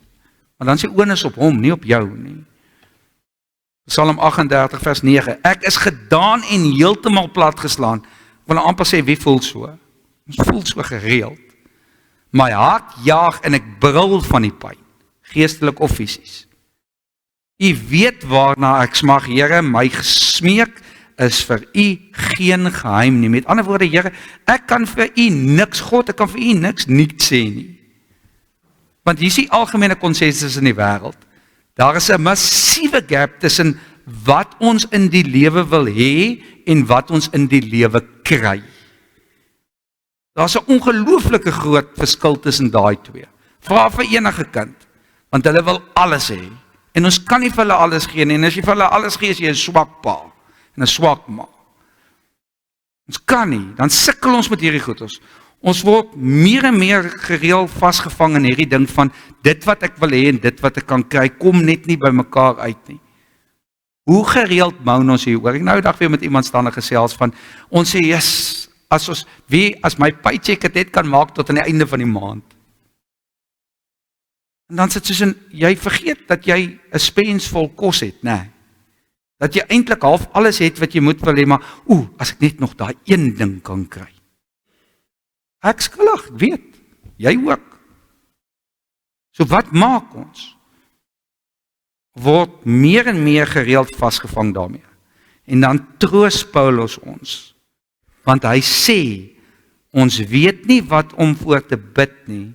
maar dan sê onus op hom, nie op jou nie. Psalm 38 vers 9, ek is gedaan en heeltemal platgeslaan, wil amper sê, wie voel so? Ons voel so gereeld. My hart jaag en ek brul van die pyn, geestelik of fisies. U weet waarna ek smag, Here, my gesmeek is vir u geen geheim nie. Met ander woorde, Here, ek kan vir u niks, God, ek kan vir u niks sê nie. Want hier is die algemene konsensus in die wêreld. Daar is 'n massiewe gap tussen wat ons in die lewe wil hê en wat ons in die lewe kry. Daar's 'n ongelooflike groot verskil tussen daai twee. Vra vir enige kind, want hulle wil alles hê. En ons kan nie vir hulle alles gee nie. En as jy vir hulle alles gee, is jy 'n swak pa en 'n swak ma. Ons kan nie, dan sukkel ons met hierdie goeders. Ons word meer en meer gereeld vasgevang in hierdie ding van dit wat ek wil hê en dit wat ek kan kry, kom net nie by mekaar uit nie. Hoe gereeld moan ons hier, hoor ek nou dag weer met iemand staan en gesels van, ons sê, yes, as my paycheck het net kan maak tot aan die einde van die maand. En dan sit soos jy vergeet dat jy 'n spens vol kos het, né? Dat jy eintlik half alles het wat jy moet wil hê, maar as ek net nog daai een ding kan kry. Ek skuldig, weet, jy ook. So wat maak ons? Word meer en meer gereeld vasgevang daarmee. En dan troos Paulus ons, want hy sê, ons weet nie wat om voor te bid nie.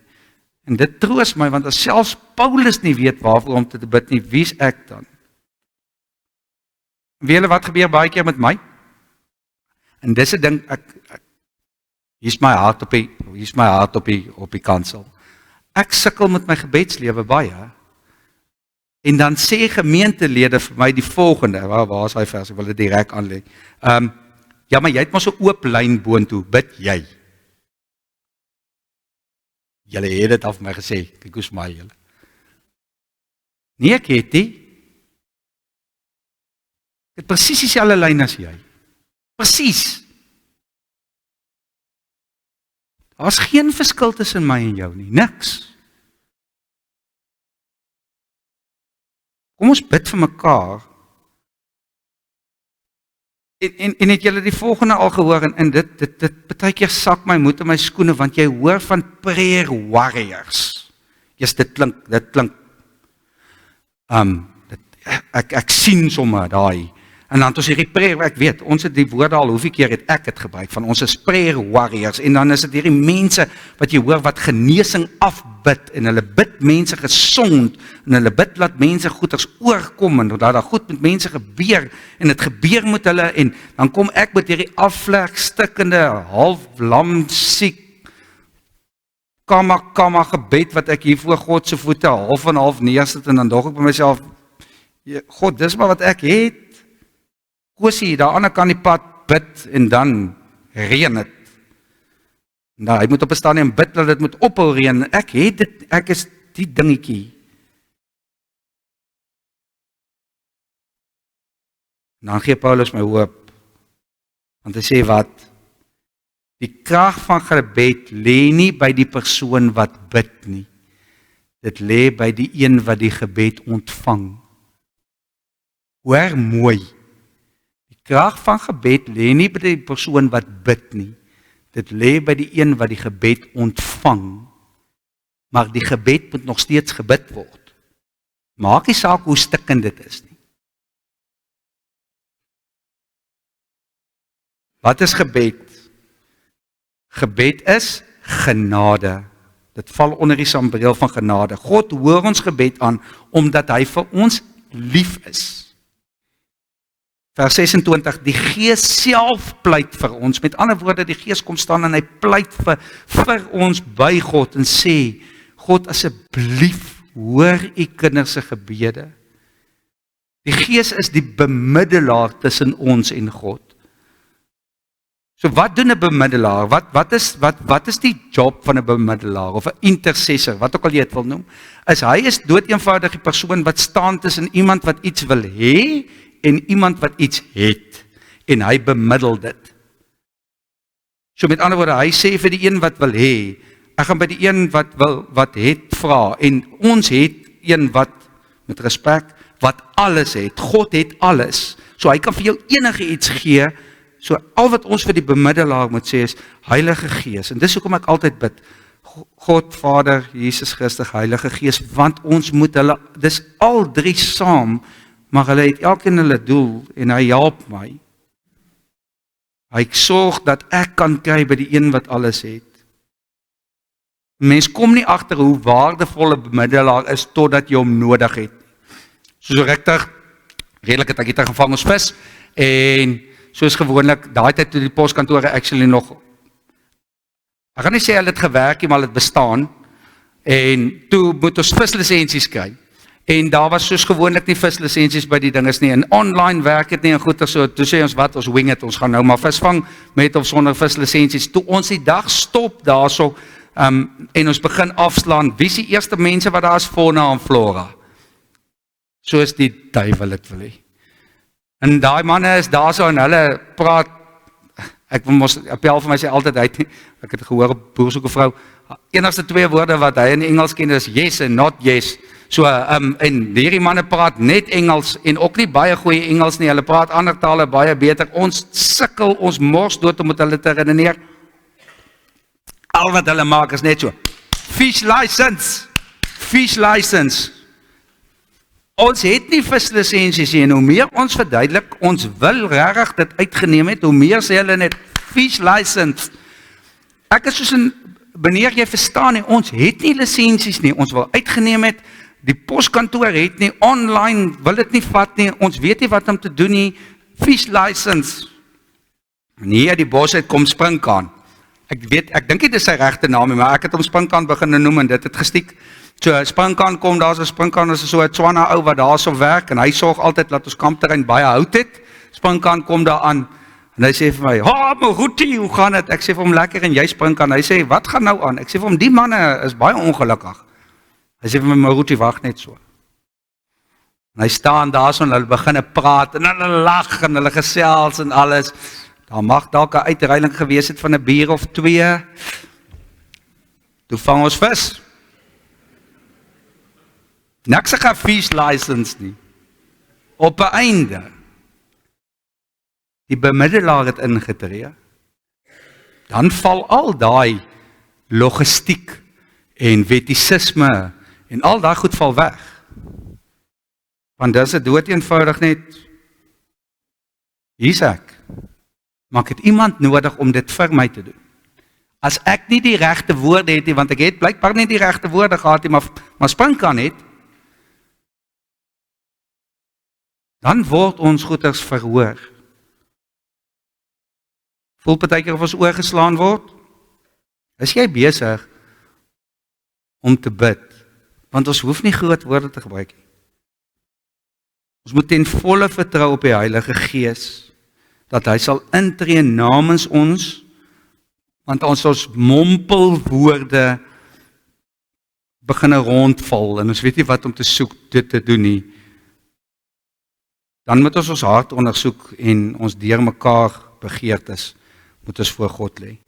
En dit troos my, want as selfs Paulus nie weet waarvoor om te bid nie, wie's ek dan? Weet julle wat gebeur baie keer met my? En dis 'n ding, hier's my hart op die kansel. Ek sukkel met my gebedslewe baie. En dan sê gemeentelede vir my die volgende, waar is hy vers, ek wil dit direk aanlei. Ja, maar jy het maar so oop lyn boontoe, bid jy. Julle het dit af my gesê, kyk hoe smaai julle. Nee, ek het nie. Ek het presies dieselfde lyn as jy. Presies. Daar's geen verskil tussen my en jou nie, niks. Kom ons bid vir mekaar. En het julle die volgende al gehoor, en dit baie keer sak my moed in my skoene, want jy hoor van prayer warriors. Yes, dit klink, ek sien sommer daai, en dan het ons hierdie prayer, ek weet, ons het die woorde al, hoeveel keer het ek het gebruik, van ons is prayer warriors, en dan is dit hierdie mense, wat jy hoor, wat genesing afbid, en hulle bid mense gesond, en hulle bid laat mense goeders oorkom, en dat daar goed met mense gebeur, en het gebeur met hulle, en dan kom ek met hierdie afvlek, stikkende, half lam, siek, kama gebed, wat ek hier voor God se voete, half en half neersit, en dan dog ek by myself, God, dis maar wat ek het, Kosie, daar aan die kant die pad bid, en dan reën het. Nou, hy moet opstaan en bid, dat dit moet ophou reën. Ek het dit, ek is die dingetjie. Dan gee Paulus my hoop, want hy sê wat? Die krag van gebed lê nie by die persoon wat bid nie. Dit lê by die een wat die gebed ontvang. Hoor mooi. Die krag van gebed lê nie by die persoon wat bid nie. Dit lê by die een wat die gebed ontvang. Maar die gebed moet nog steeds gebid word. Maak nie saak hoe stikkend dit is nie. Wat is gebed? Gebed is genade. Dit val onder die sambreel van genade. God hoor ons gebed aan, omdat hy vir ons lief is. Vers 26, die Gees self pleit vir ons. Met ander woorde, die Gees kom staan en hy pleit vir ons by God en sê, God, asseblief, hoor u kinders se gebede. Die Gees is die bemiddelaar tussen ons en God. So wat doen 'n bemiddelaar? Wat is die job van 'n bemiddelaar of 'n intercessor, wat ook al jy dit wil noem? Hy is doeteenvoudig die persoon wat staan tussen iemand wat iets wil hê en iemand wat iets het, en hy bemiddel dit. So met ander woorde, hy sê vir die een wat wil hê, ek gaan by die een wat het vra, en ons het een wat, met respek, wat alles het. God het alles, so hy kan vir jou enige iets gee. So al wat ons vir die bemiddelaar moet sê is, Heilige Gees, en dis hoekom ek altyd bid, God, Vader, Jesus Christus, Heilige Gees, want ons moet hulle, dis al drie saam, maar hulle het elkeen hulle doel, en hy help my. Hy sorg dat ek kan kry by die een wat alles het. Mens kom nie agter hoe waardevolle bemiddelaar is, totdat jy hom nodig het. Soos redelik het ek hier gevang ons vis, en soos gewoonlik, daai tyd toe die poskantore actually nog, ek gaan nie sê hulle het gewerk, maar hulle het bestaan, en toe moet ons vislisensies kry, en daar was soos gewoonlik nie vislisensies by die dinges nie, en online werk het nie, en goed, so, toe sê ons wat, ons wing het, ons gaan nou maar visvang, met of sonder vislisensies, toe ons die dag stop daar so, en ons begin afslaan, wie is die eerste mense wat daar is, fauna en flora, soos die duiwel het wil hê. En daai manne is daar so en hulle praat, ek mos appel vir my sê altyd uit, ek het gehoor op Boer soek 'n vrou, enigste 2 woorde wat hy in Engels ken is yes en not yes. So, en hierdie manne praat net Engels en ook nie baie goeie Engels nie, hulle praat ander tale baie beter. Ons sukkel, ons mors dood om met hulle te redeneer. Al wat hulle maak is net so. Fish license. Ons het nie vislisensies nie, en hoe meer ons verduidelik, ons wil regtig dit uitgeneem het, hoe meer sê hulle net fish license. Ek is soos wanneer jy verstaan nie, ons het nie lisensies nie, ons wil uitgeneem het, die poskantoor het nie, online wil dit nie vat nie, ons weet nie wat om te doen nie, fish license. En hier die bos het kom springkaan. Ek dink dit is sy regte naam, maar ek het hom springkaan begin noem en dit het gestiek. So springkaan kom, daar is 'n springkaan, is so 'n Tswana ou wat daar so werk en hy sorg altyd dat ons kampterrein baie hout het. Springkaan kom daar aan en hy sê vir my, "Ha, Moruti, hoe gaan dit?" Ek sê vir hom, "Lekker," en jy springkaan. Hy sê, "Wat gaan nou aan?" Ek sê vir hom, "Die manne is baie ongelukkig." Hy sê vir my, "Moruti, wag net so." En hy staan daar so en hulle begin praat en hulle lag en hulle gesels en alles. Daar mag dalk 'n uitreiling gewees het van 'n bier of 2. Toe vang ons vis. Niks ek 'n fish license nie. Op 'n einde. Die bemiddelaar het ingetree. Dan val al daai logistiek en wettisisme en al daai goed val weg. Want dis 'n dood eenvoudig net. Hier's ek. Maar ek het iemand nodig om dit vir my te doen. As ek nie die regte woorde het nie, want ek het blykbaar nie die regte woorde gehad nie, maar springkaan het, dan word ons goeders verhoor. Voel partykeer of ons oorgeslaan word? Is jy besig om te bid? Want ons hoef nie groot woorde te gebruik nie. Ons moet ten volle vertrou op die Heilige Gees, dat hy sal intree namens ons, want ons mompelwoorde begin rondval, en ons weet nie wat om te soek, dit te doen nie. Dan moet ons hart ondersoek, en ons deur mekaar begeertes, moet ons voor God lê.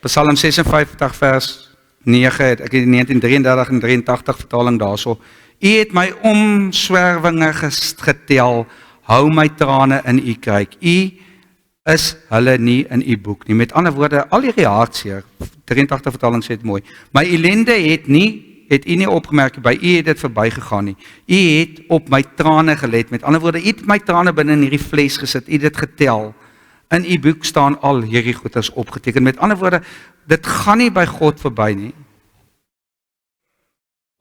Psalm 56 vers 9, ek het die 1933 en 83 vertaling daarso. U het my omswervinge getel, hou my trane in u kyk. U is hulle nie in u boek nie. Met ander woorde, al hierdie hartseer, 83 vertaling sê dit mooi, my ellende het u nie opgemerk, by u het dit verbygegaan nie. U het op my trane gelet. Met ander woorde, u het my trane binne in hierdie vlees gesit, u het dit getel. In u boek staan al hierdie goeders opgeteken. Met ander woorde, dit gaan nie by God verby nie.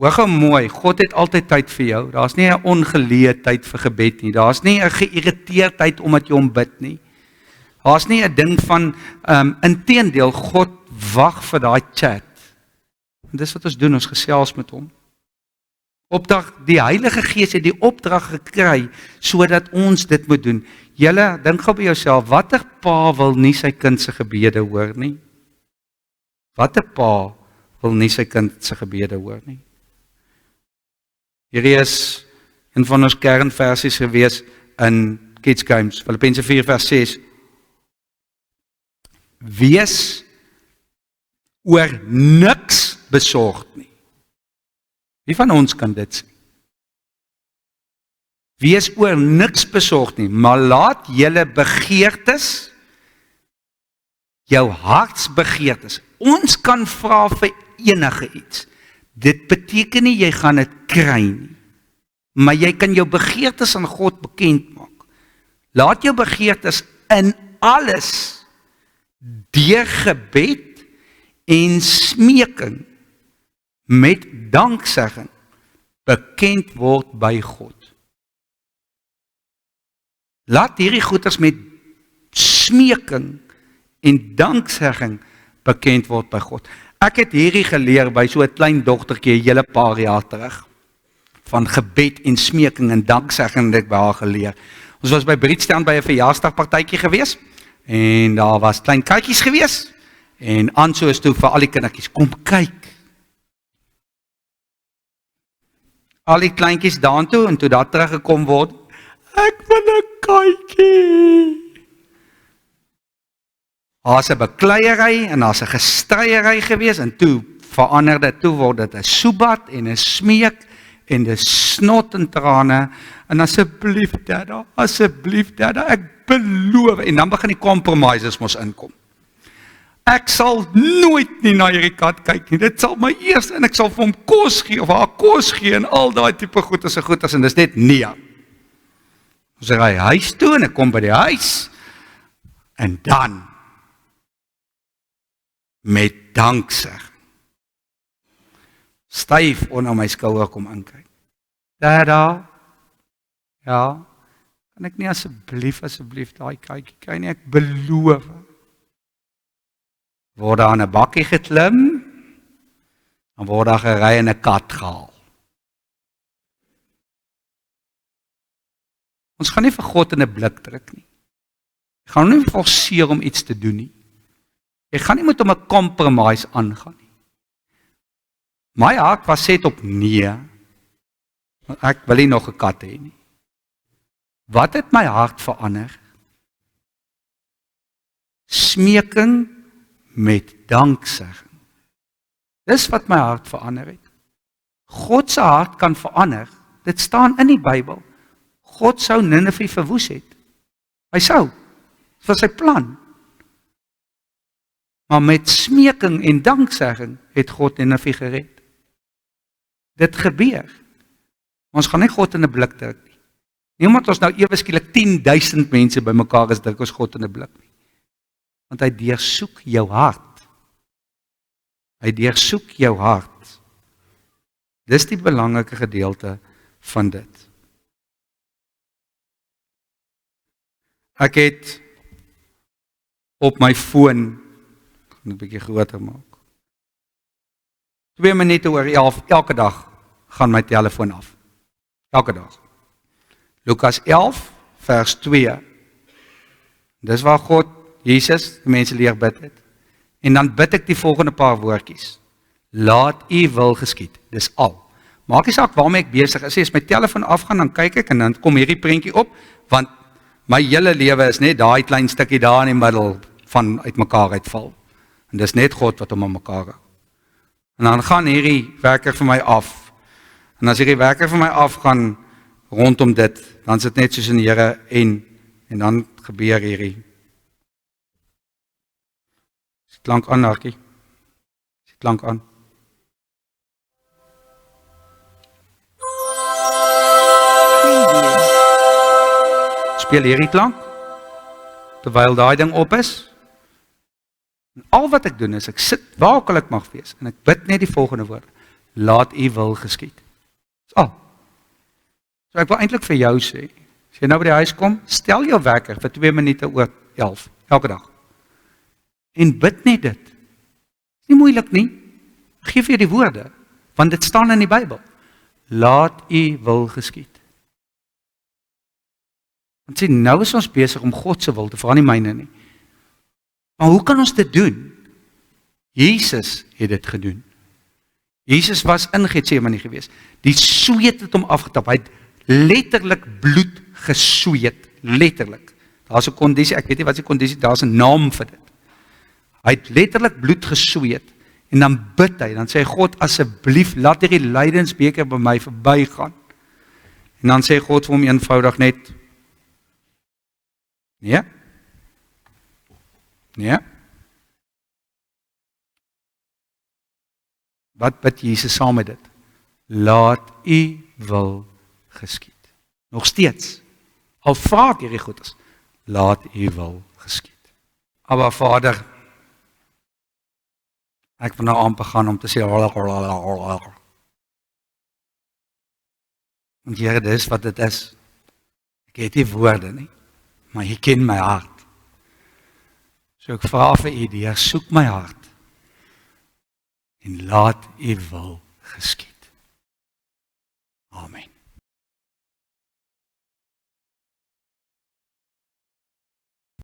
Hoor gou mooi, God het altyd tyd vir jou. Daar's nie 'n ongeleë tyd vir gebed nie. Daar's nie 'n geïrriteerdheid omdat jy hom bid nie. Daar's nie 'n ding van inteendeel, God wag vir daai chat. En dis wat ons doen, ons gesels met hom. Opdrag, die Heilige Gees het die opdrag gekry sodat ons dit moet doen. Julle, dink gou by jouself, watter pa wil nie sy kind se gebede hoor nie? Watter pa wil nie sy kind se gebede hoor nie? Hierdie is een van ons kernversies gewees in Kids Games, Filippense 4 vers 6. Wees oor niks besorgd nie. Wie van ons kan dit sê? Wees oor niks besorgd nie, maar laat julle begeertes, jou hartsbegeertes, ons kan vra vir enige iets. Dit beteken nie jy gaan dit kry nie, maar jy kan jou begeertes aan God bekend maak. Laat jou begeertes in alles deur gebed en smeking met danksegging bekend word by God. Laat hierdie goeders met smeking en danksegging bekend word by God. Ek het hierdie geleer by so 'n klein dogtertjie 'n hele paar jaar terug. Van gebed en smeking en danksegging het ek by haar geleer. Ons was by Bridgetown by 'n verjaarsdagpartytjie gewees en daar was klein katjies gewees en Anso is toe vir al die kindertjies, kom kyk. Al die kleintjies daartoe en toe daar teruggekom word, ek wil 'n katjie. Daar's 'n bekleierery en daar's 'n gestryery gewees en toe verander dit, toe word dit 'n soebat en 'n smeek en 'n snot en trane en asseblief Dadda, ek beloof en dan begin die compromises mos inkom. Ek sal nooit nie na hierdie kat kyk nie. Dit sal my eers en ek sal vir hom kos gee of haar kos gee en al daai tipe goeders en dis net nee. Ons ry huis toe en ek kom by die huis en dan met danksegging styf onder my skouer kom inkyk. Dadda, ja, kan ek nie asseblief daai kykie kry nie, ek beloof. Word daar in 'n bakkie geklim, dan word daar gery en 'n kat gehaal. Ons gaan nie vir God in 'n blik druk nie. Ek gaan nie forceer om iets te doen nie. Ek gaan nie met hom 'n compromise aangaan nie. My hart was set op nee. Ek wil nie nog 'n kat hê nie. Wat het my hart verander? Smeking met danksegging. Dis wat my hart verander het. God se hart kan verander. Dit staan in die Bybel. God sou Ninive verwoes het. Hy sou. Dit was sy plan. Maar met smeking en danksegging het God Ninive gered. Dit gebeur. Ons gaan nie God in 'n blik druk nie. Nie omdat ons nou ewe skielik 10,000 mense bymekaar is, druk ons God in 'n blik nie. Want hy deursoek jou hart. Hy deursoek jou hart. Dis die belangrike gedeelte van dit. Ek het op my foon, ek gaan 'n bietjie groter maak, 2 minute oor 11, elke dag gaan my telefoon af. Elke dag. Lukas 11, vers 2. Dis waar God, Jesus, die mense leer bid het. En dan bid ek die volgende paar woordjies. Laat u wil geskied. Dis al. Maak nie saak waarmee ek besig is. As my telefoon afgaan, dan kyk ek en dan kom hierdie prentjie op, want my hele lewe is net daai klein stukkie daar in die middel van uitmekaar uitval. En dis net God wat hom aan mekaar hou. En dan gaan hierdie werker vir my af. En as hierdie werker vir my afgaan rondom dit, dan is dit net soos in die Here en dan gebeur hierdie. Dit klank aan, Narkie. Dit klank aan. Speel hierdie klank, terwyl daai ding op is. En al wat ek doen is, ek sit waar ook al ek mag wees, en ek bid net die volgende woord. Laat u wil geskied. Dis al. So ek wil eintlik vir jou sê, as jy nou by die huis kom, stel jou wekker vir 2 minute oor 11, elke dag. En bid net dit. Dis nie moeilik nie. Geef jy die woorde, want dit staan in die Bybel. Laat u wil geskied. Want sê, nou is ons besig om God se wil te vra, nie myne nie. Maar hoe kan ons dit doen? Jesus het dit gedoen. Jesus was in Getsemane gewees. Die sweet het hom afgetap. Hy het letterlik bloed gesweet. Letterlik. Daar's 'n kondisie, ek weet nie wat die kondisie, daar's 'n naam vir dit. Hy het letterlik bloed gesweet. En dan bid hy, dan sê hy, God, asseblief, laat hierdie lydensbeker by my verbygaan. En dan sê God vir hom eenvoudig net, nee. Nee. Wat bid Jesus saam met dit? Laat u wil geskied. Nog steeds. Al vra ek hierdie goeders. Laat u wil geskied. Aba Vader, ek wil nou amper gaan om te sê, want Here, dis wat dit is. Ek het nie woorde nie, maar jy ken my hart. So ek vra vir u, Heer, soek my hart en laat u wil geskied. Amen.